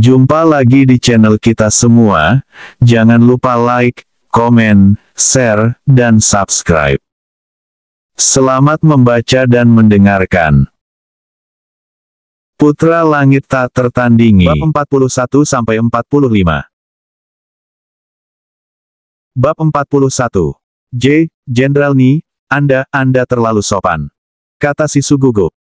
Jumpa lagi di channel kita semua, jangan lupa like, komen, share, dan subscribe. Selamat membaca dan mendengarkan. Putra Langit Tak Tertandingi. Bab 41-45. Bab 41. Jenderal Ni, Anda terlalu sopan, kata Sisu gugup.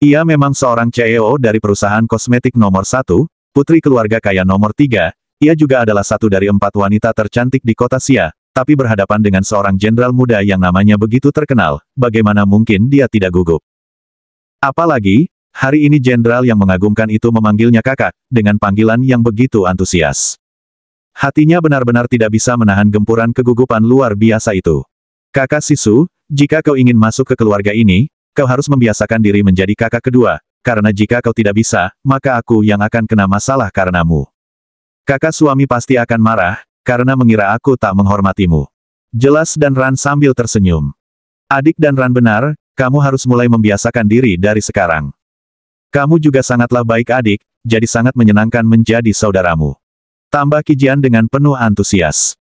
Ia memang seorang CEO dari perusahaan kosmetik nomor 1, putri keluarga kaya nomor 3, ia juga adalah satu dari 4 wanita tercantik di kota Xia, tapi berhadapan dengan seorang jenderal muda yang namanya begitu terkenal, bagaimana mungkin dia tidak gugup? Apalagi, hari ini jenderal yang mengagumkan itu memanggilnya kakak, dengan panggilan yang begitu antusias. Hatinya benar-benar tidak bisa menahan gempuran kegugupan luar biasa itu. Kakak Sisu, jika kau ingin masuk ke keluarga ini, kau harus membiasakan diri menjadi kakak kedua, karena jika kau tidak bisa, maka aku yang akan kena masalah karenamu. Kakak suami pasti akan marah, karena mengira aku tak menghormatimu. Jelas dan Ran sambil tersenyum. Adik dan Ran benar, kamu harus mulai membiasakan diri dari sekarang. Kamu juga sangatlah baik adik, jadi sangat menyenangkan menjadi saudaramu. Tambah Kijian dengan penuh antusias.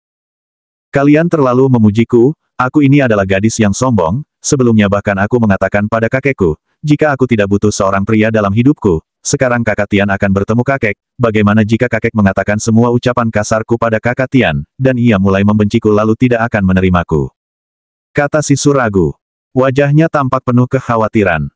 Kalian terlalu memujiku, aku ini adalah gadis yang sombong, sebelumnya bahkan aku mengatakan pada kakekku, jika aku tidak butuh seorang pria dalam hidupku, sekarang kakak Tian akan bertemu kakek, bagaimana jika kakek mengatakan semua ucapan kasarku pada kakak Tian, dan ia mulai membenciku lalu tidak akan menerimaku? Kata Sisu ragu. Wajahnya tampak penuh kekhawatiran.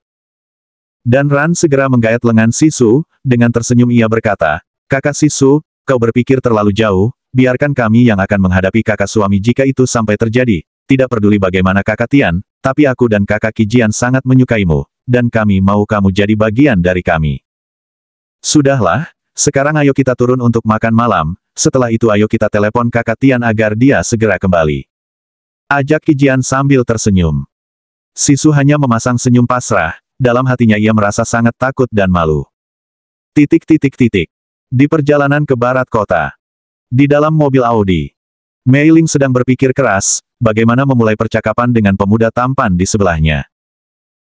Dan Ran segera menggayat lengan Sisu, dengan tersenyum ia berkata, kakak Sisu, kau berpikir terlalu jauh, biarkan kami yang akan menghadapi kakak suami jika itu sampai terjadi, tidak peduli bagaimana kakak Tian, tapi aku dan kakak Kijian sangat menyukaimu, dan kami mau kamu jadi bagian dari kami. Sudahlah, sekarang ayo kita turun untuk makan malam, setelah itu ayo kita telepon kakak Tian agar dia segera kembali. Ajak Kijian sambil tersenyum. Sisu hanya memasang senyum pasrah, dalam hatinya ia merasa sangat takut dan malu. Di perjalanan ke barat kota. Di dalam mobil Audi. Mei Ling sedang berpikir keras, bagaimana memulai percakapan dengan pemuda tampan di sebelahnya.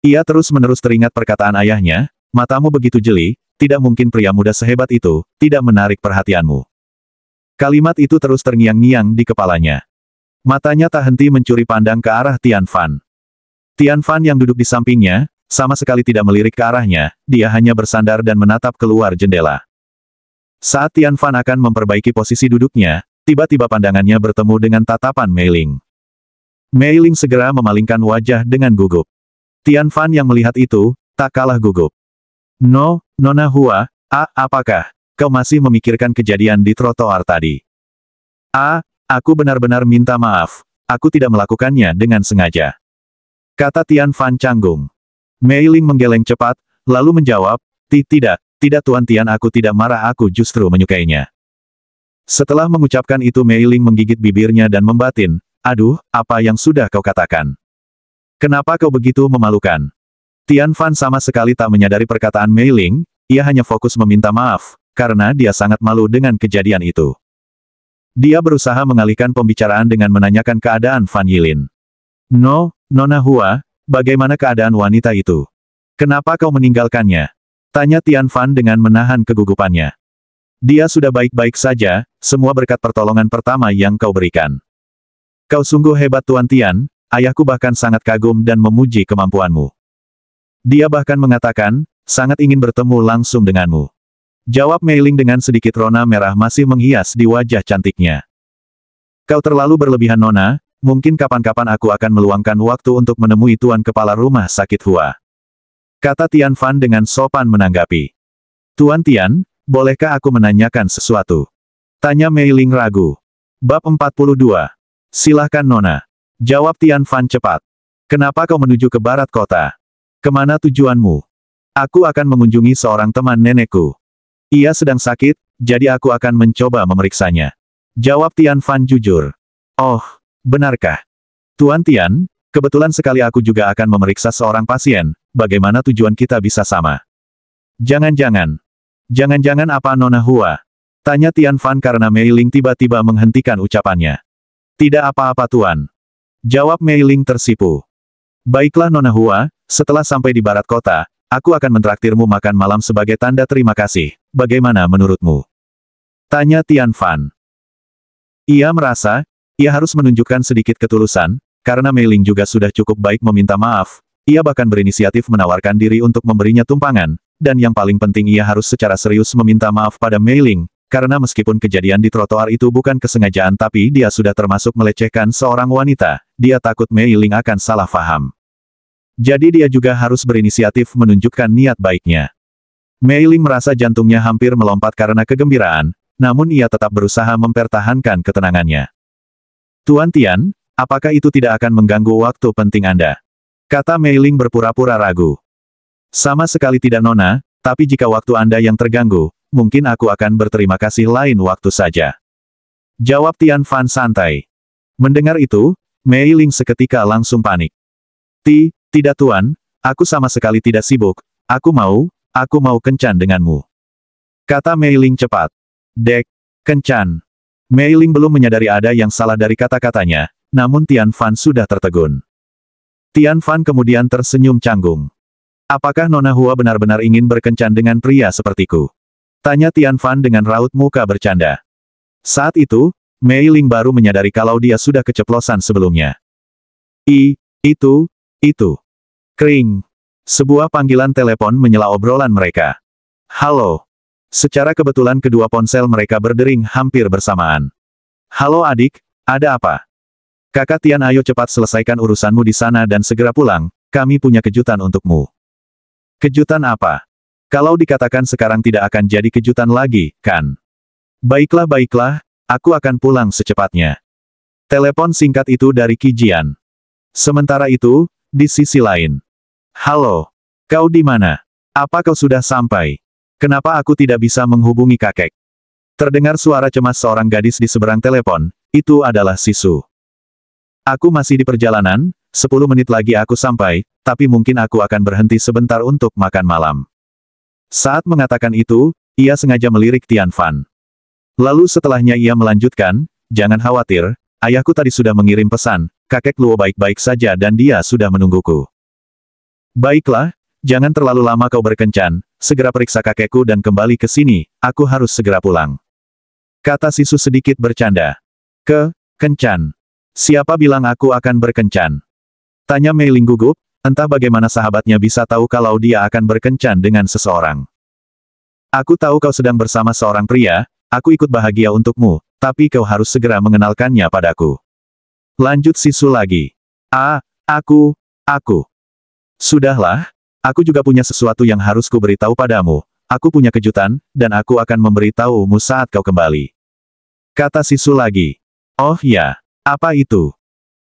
Ia terus-menerus teringat perkataan ayahnya, matamu begitu jeli, tidak mungkin pria muda sehebat itu, tidak menarik perhatianmu. Kalimat itu terus terngiang-ngiang di kepalanya. Matanya tak henti mencuri pandang ke arah Tian Fan. Tian Fan yang duduk di sampingnya, sama sekali tidak melirik ke arahnya, dia hanya bersandar dan menatap keluar jendela. Saat Tian Fan akan memperbaiki posisi duduknya, tiba-tiba pandangannya bertemu dengan tatapan Mei Ling. Mei Ling segera memalingkan wajah dengan gugup. Tian Fan yang melihat itu, tak kalah gugup. Nona Hua, apakah kau masih memikirkan kejadian di trotoar tadi? Aku benar-benar minta maaf, aku tidak melakukannya dengan sengaja. Kata Tian Fan canggung. Mei Ling menggeleng cepat, lalu menjawab, tidak Tuan Tian, aku tidak marah, aku justru menyukainya. Setelah mengucapkan itu Mei Ling menggigit bibirnya dan membatin, aduh, apa yang sudah kau katakan? Kenapa kau begitu memalukan? Tian Fan sama sekali tak menyadari perkataan Mei Ling, ia hanya fokus meminta maaf, karena dia sangat malu dengan kejadian itu. Dia berusaha mengalihkan pembicaraan dengan menanyakan keadaan Fan Yilin. Nona Hua, bagaimana keadaan wanita itu? Kenapa kau meninggalkannya? Tanya Tian Fan dengan menahan kegugupannya. Dia sudah baik-baik saja, semua berkat pertolongan pertama yang kau berikan. Kau sungguh hebat Tuan Tian, ayahku bahkan sangat kagum dan memuji kemampuanmu. Dia bahkan mengatakan, sangat ingin bertemu langsung denganmu. Jawab Mei Ling dengan sedikit rona merah masih menghias di wajah cantiknya. Kau terlalu berlebihan Nona, mungkin kapan-kapan aku akan meluangkan waktu untuk menemui Tuan Kepala Rumah Sakit Hua. Kata Tian Fan dengan sopan menanggapi. Tuan Tian, bolehkah aku menanyakan sesuatu? Tanya Mei Ling ragu. Bab 42. Silahkan Nona. Jawab Tian Fan cepat. Kenapa kau menuju ke barat kota? Kemana tujuanmu? Aku akan mengunjungi seorang teman nenekku. Ia sedang sakit, jadi aku akan mencoba memeriksanya. Jawab Tian Fan jujur. Oh, benarkah? Tuan Tian, kebetulan sekali aku juga akan memeriksa seorang pasien, bagaimana tujuan kita bisa sama? Jangan-jangan apa Nona Hua? Tanya Tian Fan karena Mei Ling tiba-tiba menghentikan ucapannya. Tidak apa-apa Tuan. Jawab Mei Ling tersipu. Baiklah Nona Hua, setelah sampai di barat kota, aku akan mentraktirmu makan malam sebagai tanda terima kasih. Bagaimana menurutmu? Tanya Tian Fan. Ia merasa, ia harus menunjukkan sedikit ketulusan, karena Mei Ling juga sudah cukup baik meminta maaf. Ia bahkan berinisiatif menawarkan diri untuk memberinya tumpangan, dan yang paling penting ia harus secara serius meminta maaf pada Mei Ling, karena meskipun kejadian di trotoar itu bukan kesengajaan tapi dia sudah termasuk melecehkan seorang wanita, dia takut Mei Ling akan salah faham. Jadi dia juga harus berinisiatif menunjukkan niat baiknya. Mei Ling merasa jantungnya hampir melompat karena kegembiraan, namun ia tetap berusaha mempertahankan ketenangannya. Tuan Tian, apakah itu tidak akan mengganggu waktu penting Anda? Kata Mei Ling berpura-pura ragu. Sama sekali tidak Nona, tapi jika waktu Anda yang terganggu, mungkin aku akan berterima kasih lain waktu saja. Jawab Tian Fan santai. Mendengar itu, Mei Ling seketika langsung panik. Tidak Tuan, aku sama sekali tidak sibuk, aku mau kencan denganmu. Kata Mei Ling cepat. Dek, kencan. Mei Ling belum menyadari ada yang salah dari kata-katanya, namun Tian Fan sudah tertegun. Tian Fan kemudian tersenyum canggung. Apakah Nona Hua benar-benar ingin berkencan dengan pria sepertiku? Tanya Tian Fan dengan raut muka bercanda. Saat itu, Mei Ling baru menyadari kalau dia sudah keceplosan sebelumnya. Itu. Kring. Sebuah panggilan telepon menyela obrolan mereka. Halo. Secara kebetulan kedua ponsel mereka berdering hampir bersamaan. Halo adik, ada apa? Kakak Tian, ayo cepat selesaikan urusanmu di sana dan segera pulang, kami punya kejutan untukmu. Kejutan apa? Kalau dikatakan sekarang tidak akan jadi kejutan lagi, kan? Baiklah, aku akan pulang secepatnya. Telepon singkat itu dari Qi Jian. Sementara itu, di sisi lain. Halo, kau di mana? Apa kau sudah sampai? Kenapa aku tidak bisa menghubungi kakek? Terdengar suara cemas seorang gadis di seberang telepon, itu adalah Sisu. Aku masih di perjalanan, 10 menit lagi aku sampai, tapi mungkin aku akan berhenti sebentar untuk makan malam. Saat mengatakan itu, ia sengaja melirik Tian Fan. Lalu setelahnya ia melanjutkan, jangan khawatir, ayahku tadi sudah mengirim pesan, kakek Luo baik-baik saja dan dia sudah menungguku. Baiklah, jangan terlalu lama kau berkencan, segera periksa kakekku dan kembali ke sini, aku harus segera pulang. Kata Sisu sedikit bercanda. Kencan. Siapa bilang aku akan berkencan? Tanya Mei Ling gugup, entah bagaimana sahabatnya bisa tahu kalau dia akan berkencan dengan seseorang. Aku tahu kau sedang bersama seorang pria, aku ikut bahagia untukmu, tapi kau harus segera mengenalkannya padaku. Lanjut Sisu lagi. Aku. Sudahlah, aku juga punya sesuatu yang harus kuberitahu padamu, aku punya kejutan, dan aku akan memberitahumu saat kau kembali. Kata Sisu lagi. Oh ya. Apa itu?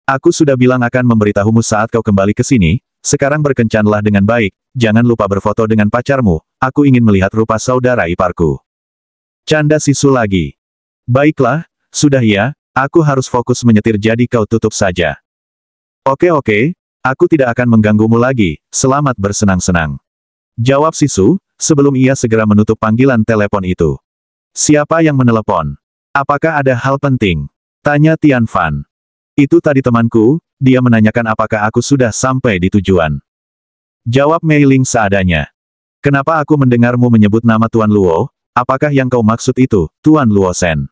Aku sudah bilang akan memberitahumu saat kau kembali ke sini, sekarang berkencanlah dengan baik, jangan lupa berfoto dengan pacarmu, aku ingin melihat rupa saudara iparku. Canda Sisu lagi. Baiklah, sudah ya, aku harus fokus menyetir jadi kau tutup saja. Oke, aku tidak akan mengganggumu lagi, selamat bersenang-senang. Jawab Sisu, sebelum ia segera menutup panggilan telepon itu. Siapa yang menelepon? Apakah ada hal penting? Tanya Tian Fan. Itu tadi temanku, dia menanyakan apakah aku sudah sampai di tujuan. Jawab Mei Ling seadanya. Kenapa aku mendengarmu menyebut nama Tuan Luo, apakah yang kau maksud itu, Tuan Luo Sen?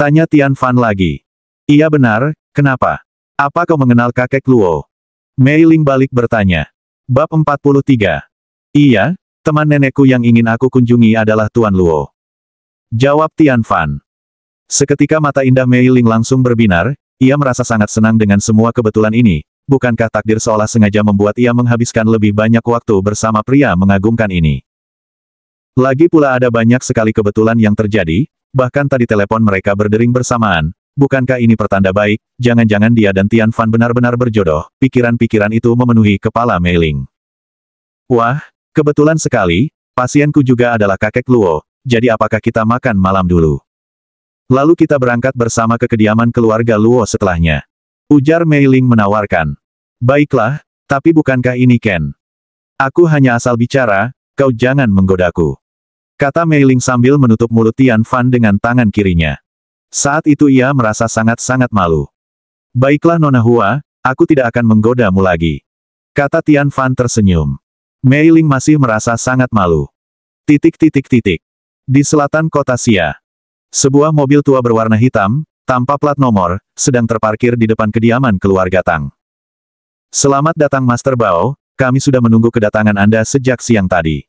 Tanya Tian Fan lagi. Iya benar, kenapa? Apa kau mengenal kakek Luo? Mei Ling balik bertanya. Bab 43. Iya, teman nenekku yang ingin aku kunjungi adalah Tuan Luo. Jawab Tian Fan. Seketika mata indah Mei Ling langsung berbinar, ia merasa sangat senang dengan semua kebetulan ini, bukankah takdir seolah sengaja membuat ia menghabiskan lebih banyak waktu bersama pria mengagumkan ini. Lagi pula ada banyak sekali kebetulan yang terjadi, bahkan tadi telepon mereka berdering bersamaan, bukankah ini pertanda baik, jangan-jangan dia dan Tian Fan benar-benar berjodoh, pikiran-pikiran itu memenuhi kepala Mei Ling. Wah, kebetulan sekali, pasienku juga adalah kakek Luo, jadi apakah kita makan malam dulu? Lalu kita berangkat bersama ke kediaman keluarga Luo setelahnya. Ujar Mei Ling menawarkan. Baiklah, tapi bukankah ini Ken? Aku hanya asal bicara, kau jangan menggodaku. Kata Mei Ling sambil menutup mulut Tian Fan dengan tangan kirinya. Saat itu ia merasa sangat-sangat malu. Baiklah Nona Hua, aku tidak akan menggodamu lagi. Kata Tian Fan tersenyum. Mei Ling masih merasa sangat malu. Di selatan kota Xia. Sebuah mobil tua berwarna hitam, tanpa plat nomor, sedang terparkir di depan kediaman keluarga Tang. Selamat datang Master Bao, kami sudah menunggu kedatangan Anda sejak siang tadi.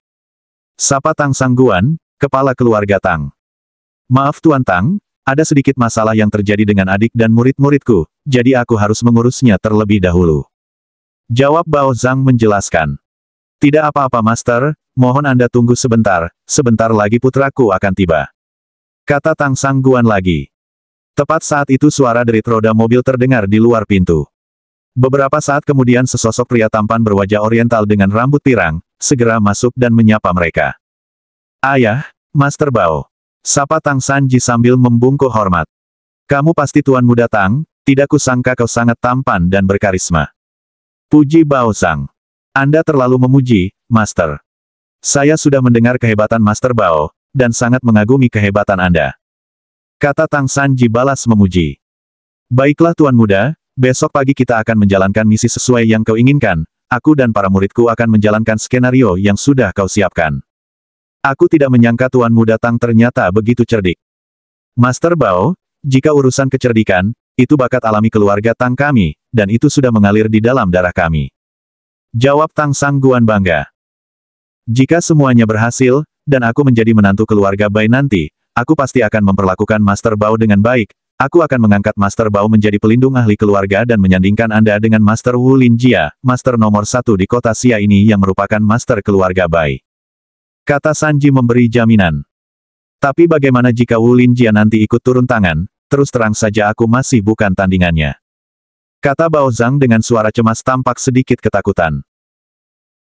Sapa Tang Sangguan, kepala keluarga Tang. Maaf Tuan Tang, ada sedikit masalah yang terjadi dengan adik dan murid-muridku, jadi aku harus mengurusnya terlebih dahulu. Jawab Bao Zhang menjelaskan. Tidak apa-apa Master, mohon Anda tunggu sebentar, sebentar lagi putraku akan tiba. Kata Tang Sangguan lagi. Tepat saat itu suara derit roda mobil terdengar di luar pintu. Beberapa saat kemudian sesosok pria tampan berwajah oriental dengan rambut pirang, segera masuk dan menyapa mereka. Ayah, Master Bao. Sapa Tang Sanji sambil membungkuk hormat. Kamu pasti Tuan Muda Tang, tidak kusangka kau sangat tampan dan berkarisma. Puji Bao Zhang. Anda terlalu memuji, Master. Saya sudah mendengar kehebatan Master Bao, dan sangat mengagumi kehebatan Anda. Kata Tang Sanji balas memuji. Baiklah Tuan Muda, besok pagi kita akan menjalankan misi sesuai yang kau inginkan, aku dan para muridku akan menjalankan skenario yang sudah kau siapkan. Aku tidak menyangka Tuan Muda Tang ternyata begitu cerdik. Master Bao, jika urusan kecerdikan, itu bakat alami keluarga Tang kami, dan itu sudah mengalir di dalam darah kami. Jawab Tang Sangguan bangga. Jika semuanya berhasil, dan aku menjadi menantu keluarga Bai nanti, aku pasti akan memperlakukan Master Bao dengan baik, aku akan mengangkat Master Bao menjadi pelindung ahli keluarga dan menyandingkan Anda dengan Master Wu Linjia, Master nomor 1 di kota Xia ini yang merupakan Master keluarga Bai. Kata Sanji memberi jaminan. Tapi bagaimana jika Wu Linjia nanti ikut turun tangan, terus terang saja aku masih bukan tandingannya. Kata Bao Zhang dengan suara cemas tampak sedikit ketakutan.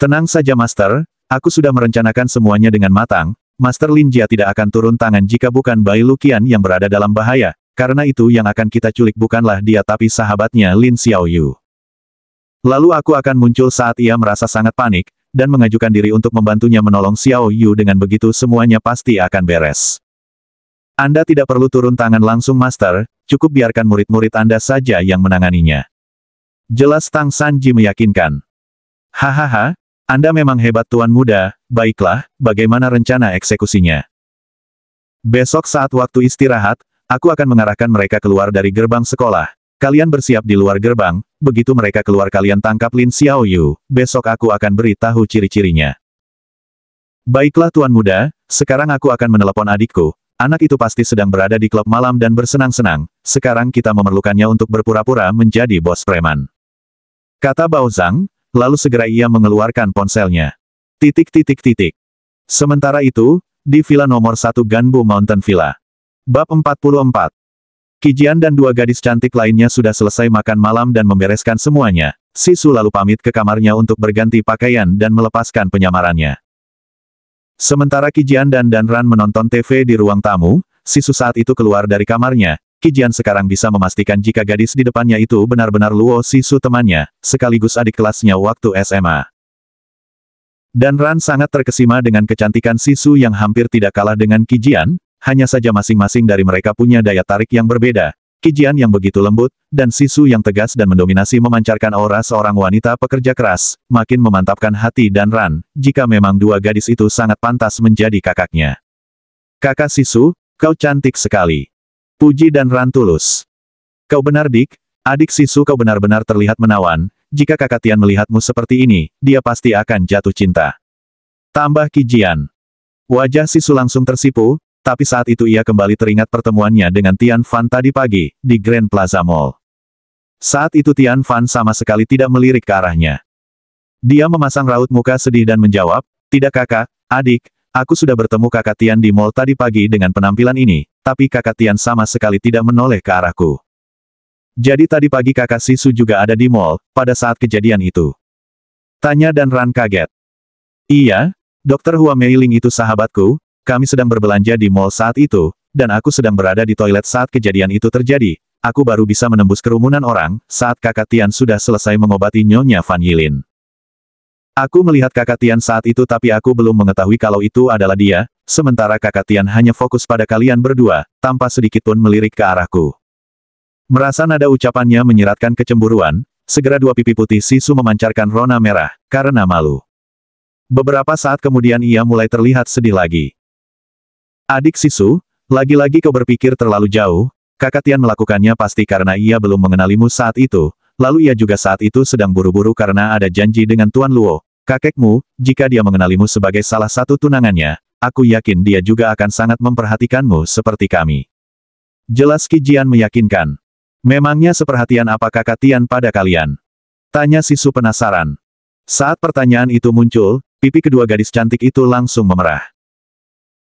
Tenang saja Master, aku sudah merencanakan semuanya dengan matang, Master Linjia tidak akan turun tangan jika bukan Bai Luqian yang berada dalam bahaya, karena itu yang akan kita culik bukanlah dia tapi sahabatnya Lin Xiaoyu. Lalu aku akan muncul saat ia merasa sangat panik, dan mengajukan diri untuk membantunya menolong Xiaoyu dengan begitu semuanya pasti akan beres. Anda tidak perlu turun tangan langsung Master, cukup biarkan murid-murid Anda saja yang menanganinya. Jelas Tang Sanji meyakinkan. Hahaha, Anda memang hebat Tuan Muda, baiklah, bagaimana rencana eksekusinya? Besok saat waktu istirahat, aku akan mengarahkan mereka keluar dari gerbang sekolah. Kalian bersiap di luar gerbang, begitu mereka keluar kalian tangkap Lin Xiaoyu, besok aku akan beritahu ciri-cirinya. Baiklah Tuan Muda, sekarang aku akan menelepon adikku. Anak itu pasti sedang berada di klub malam dan bersenang-senang, sekarang kita memerlukannya untuk berpura-pura menjadi bos preman. Kata Bao Zhang, lalu segera ia mengeluarkan ponselnya. Sementara itu, di villa nomor 1 Ganbu Mountain Villa. Bab 44. Qijian dan dua gadis cantik lainnya sudah selesai makan malam dan membereskan semuanya. Sisu lalu pamit ke kamarnya untuk berganti pakaian dan melepaskan penyamarannya. Sementara Qijian dan Ran menonton TV di ruang tamu, Sisu saat itu keluar dari kamarnya. Qijian sekarang bisa memastikan jika gadis di depannya itu benar-benar Luo Sisu temannya, sekaligus adik kelasnya waktu SMA. Ran sangat terkesima dengan kecantikan Sisu yang hampir tidak kalah dengan Qijian, hanya saja masing-masing dari mereka punya daya tarik yang berbeda. Qijian yang begitu lembut, dan Sisu yang tegas dan mendominasi memancarkan aura seorang wanita pekerja keras, makin memantapkan hati Ran, jika memang dua gadis itu sangat pantas menjadi kakaknya. Kakak Sisu, kau cantik sekali. Puji Ran tulus. Kau benar Dik, adik Sisu kau benar-benar terlihat menawan, jika kakak Tian melihatmu seperti ini, dia pasti akan jatuh cinta. Tambah Qijian. Wajah Sisu langsung tersipu, tapi saat itu ia kembali teringat pertemuannya dengan Tian Fan tadi pagi, di Grand Plaza Mall. Saat itu Tian Fan sama sekali tidak melirik ke arahnya. Dia memasang raut muka sedih dan menjawab, tidak kakak, adik, aku sudah bertemu kakak Tian di mall tadi pagi dengan penampilan ini, tapi kakak Tian sama sekali tidak menoleh ke arahku. Jadi tadi pagi kakak Sisu juga ada di mall, pada saat kejadian itu. Tanya Ran kaget. Iya, Dr. Hua Meiling itu sahabatku, kami sedang berbelanja di mall saat itu, dan aku sedang berada di toilet saat kejadian itu terjadi. Aku baru bisa menembus kerumunan orang, saat kakak Tian sudah selesai mengobati Nyonya Fan Yilin. Aku melihat kakak Tian saat itu tapi aku belum mengetahui kalau itu adalah dia, sementara kakak Tian hanya fokus pada kalian berdua, tanpa sedikitpun melirik ke arahku. Merasa nada ucapannya menyiratkan kecemburuan, segera dua pipi putih Sisu memancarkan rona merah, karena malu. Beberapa saat kemudian ia mulai terlihat sedih lagi. Adik Sisu, lagi-lagi kau berpikir terlalu jauh, Kakak Tian melakukannya pasti karena ia belum mengenalimu saat itu, lalu ia juga saat itu sedang buru-buru karena ada janji dengan Tuan Luo, kakekmu, jika dia mengenalimu sebagai salah satu tunangannya, aku yakin dia juga akan sangat memperhatikanmu seperti kami. Jelas Qi Jian meyakinkan. Memangnya seperhatian apa Kakak Tian pada kalian? Tanya Sisu penasaran. Saat pertanyaan itu muncul, pipi kedua gadis cantik itu langsung memerah.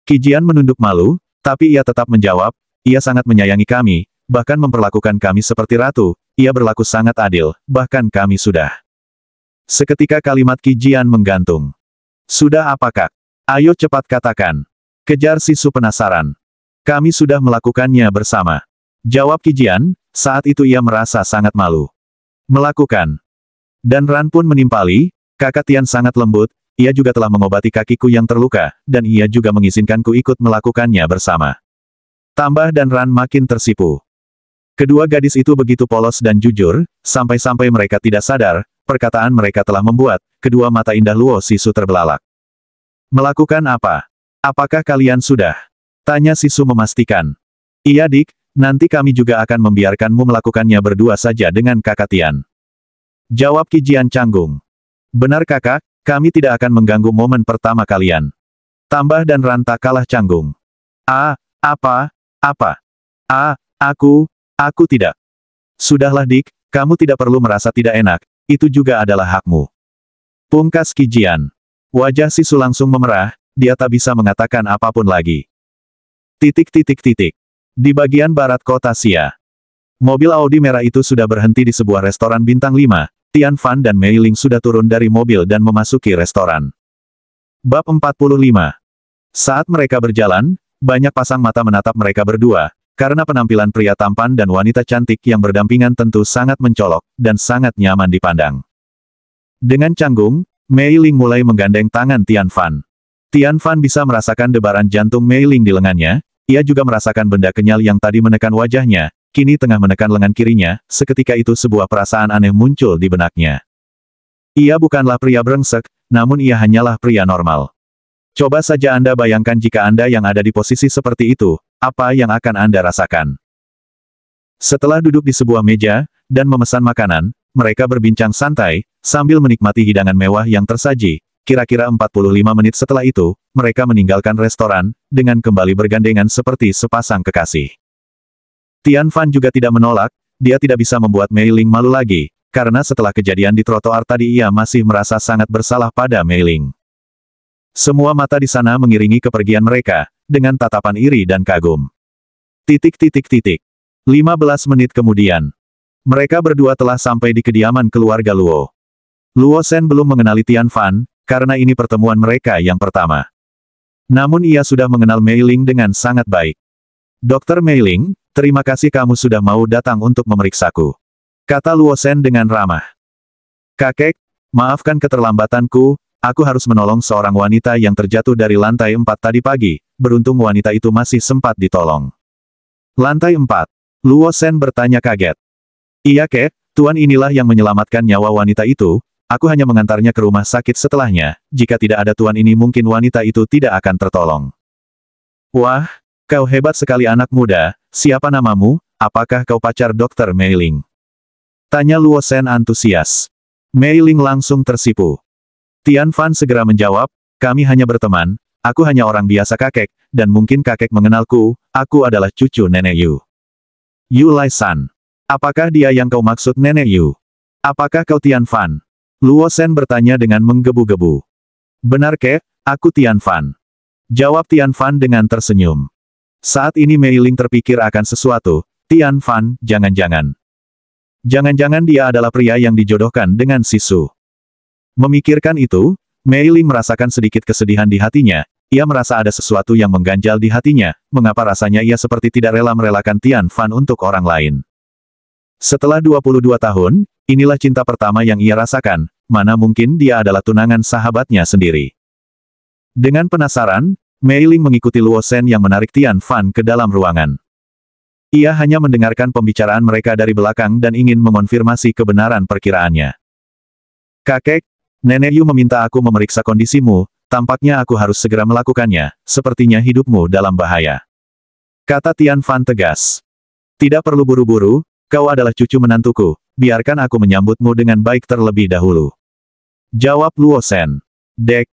Qi Jian menunduk malu, tapi ia tetap menjawab, ia sangat menyayangi kami, bahkan memperlakukan kami seperti ratu, ia berlaku sangat adil, bahkan kami sudah. Seketika kalimat Qi Jian menggantung. Sudah apa Kak? Ayo cepat katakan. Kejar Sisu penasaran. Kami sudah melakukannya bersama. Jawab Qi Jian, saat itu ia merasa sangat malu. Melakukan. Dan Ran pun menimpali, Kakak Tian sangat lembut, ia juga telah mengobati kakiku yang terluka, dan ia juga mengizinkanku ikut melakukannya bersama. Tambah dan Ran makin tersipu. Kedua gadis itu begitu polos dan jujur, sampai-sampai mereka tidak sadar, perkataan mereka telah membuat, kedua mata indah Luo Sisu terbelalak. Melakukan apa? Apakah kalian sudah? Tanya Sisu memastikan. Iya Dik, nanti kami juga akan membiarkanmu melakukannya berdua saja dengan Kakak Tian. Jawab Qi Jian canggung. Benar kakak, kami tidak akan mengganggu momen pertama kalian. Tambah dan Ran tak kalah canggung. Apa? Aku tidak. Sudahlah Dik, kamu tidak perlu merasa tidak enak, itu juga adalah hakmu. Pungkas Qi Jian. Wajah Sisu langsung memerah, dia tak bisa mengatakan apapun lagi. Di bagian barat kota Xia. Mobil Audi merah itu sudah berhenti di sebuah restoran bintang 5, Tian Fan dan Mei Ling sudah turun dari mobil dan memasuki restoran. Bab 45. Saat mereka berjalan, banyak pasang mata menatap mereka berdua, karena penampilan pria tampan dan wanita cantik yang berdampingan tentu sangat mencolok, dan sangat nyaman dipandang. Dengan canggung, Mei Ling mulai menggandeng tangan Tian Fan. Tian Fan bisa merasakan debaran jantung Mei Ling di lengannya, ia juga merasakan benda kenyal yang tadi menekan wajahnya, kini tengah menekan lengan kirinya, seketika itu sebuah perasaan aneh muncul di benaknya. Ia bukanlah pria brengsek, namun ia hanyalah pria normal. Coba saja Anda bayangkan jika Anda yang ada di posisi seperti itu, apa yang akan Anda rasakan? Setelah duduk di sebuah meja, dan memesan makanan, mereka berbincang santai, sambil menikmati hidangan mewah yang tersaji. Kira-kira 45 menit setelah itu, mereka meninggalkan restoran, dengan kembali bergandengan seperti sepasang kekasih. Tian Fan juga tidak menolak, dia tidak bisa membuat Mei Ling malu lagi, karena setelah kejadian di trotoar tadi ia masih merasa sangat bersalah pada Mei Ling. Semua mata di sana mengiringi kepergian mereka, dengan tatapan iri dan kagum. 15 menit kemudian. Mereka berdua telah sampai di kediaman keluarga Luo. Luo Shen belum mengenali Tian Fan, karena ini pertemuan mereka yang pertama. Namun ia sudah mengenal Mei Ling dengan sangat baik. Dokter Mei Ling, terima kasih kamu sudah mau datang untuk memeriksaku. Kata Luo Shen dengan ramah. Kakek, maafkan keterlambatanku, aku harus menolong seorang wanita yang terjatuh dari lantai 4 tadi pagi, beruntung wanita itu masih sempat ditolong. Lantai 4. Luo Shen bertanya kaget. Iya kek, tuan inilah yang menyelamatkan nyawa wanita itu, aku hanya mengantarnya ke rumah sakit setelahnya, jika tidak ada tuan ini mungkin wanita itu tidak akan tertolong. Wah, kau hebat sekali anak muda, siapa namamu, apakah kau pacar Dokter Mei Ling? Tanya Luo Shen antusias. Mei Ling langsung tersipu. Tian Fan segera menjawab, kami hanya berteman, aku hanya orang biasa kakek, dan mungkin kakek mengenalku, aku adalah cucu Nenek Yu. Yu Lai San. Apakah dia yang kau maksud Nenek Yu? Apakah kau Tian Fan? Luo Shen bertanya dengan menggebu-gebu. Benar kek, aku Tian Fan. Jawab Tian Fan dengan tersenyum. Saat ini Mei Ling terpikir akan sesuatu, Tian Fan, jangan-jangan. Jangan-jangan dia adalah pria yang dijodohkan dengan Sisu. Memikirkan itu, Mei Ling merasakan sedikit kesedihan di hatinya, ia merasa ada sesuatu yang mengganjal di hatinya, mengapa rasanya ia seperti tidak rela merelakan Tian Fan untuk orang lain. Setelah 22 tahun, inilah cinta pertama yang ia rasakan, mana mungkin dia adalah tunangan sahabatnya sendiri. Dengan penasaran, Mei Ling mengikuti Luo Shen yang menarik Tian Fan ke dalam ruangan. Ia hanya mendengarkan pembicaraan mereka dari belakang dan ingin mengonfirmasi kebenaran perkiraannya. Kakek, Nenek Yu meminta aku memeriksa kondisimu, tampaknya aku harus segera melakukannya, sepertinya hidupmu dalam bahaya. Kata Tian Fan tegas. Tidak perlu buru-buru, kau adalah cucu menantuku, biarkan aku menyambutmu dengan baik terlebih dahulu. Jawab Luo Shen. Dek.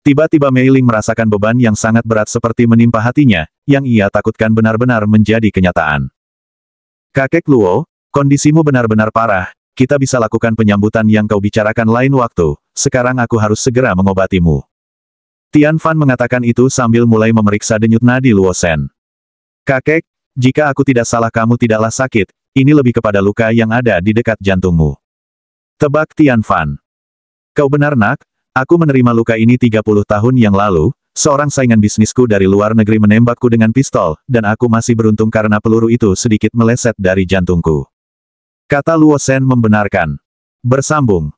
Tiba-tiba Mei Ling merasakan beban yang sangat berat seperti menimpa hatinya, yang ia takutkan benar-benar menjadi kenyataan. Kakek Luo, kondisimu benar-benar parah, kita bisa lakukan penyambutan yang kau bicarakan lain waktu, sekarang aku harus segera mengobatimu. Tian Fan mengatakan itu sambil mulai memeriksa denyut nadi Luo Shen. Kakek, jika aku tidak salah kamu tidaklah sakit, ini lebih kepada luka yang ada di dekat jantungmu. Tebak Tian Fan. Kau benar nak, aku menerima luka ini 30 tahun yang lalu, seorang saingan bisnisku dari luar negeri menembakku dengan pistol, dan aku masih beruntung karena peluru itu sedikit meleset dari jantungku. Kata Luo Shen membenarkan. Bersambung.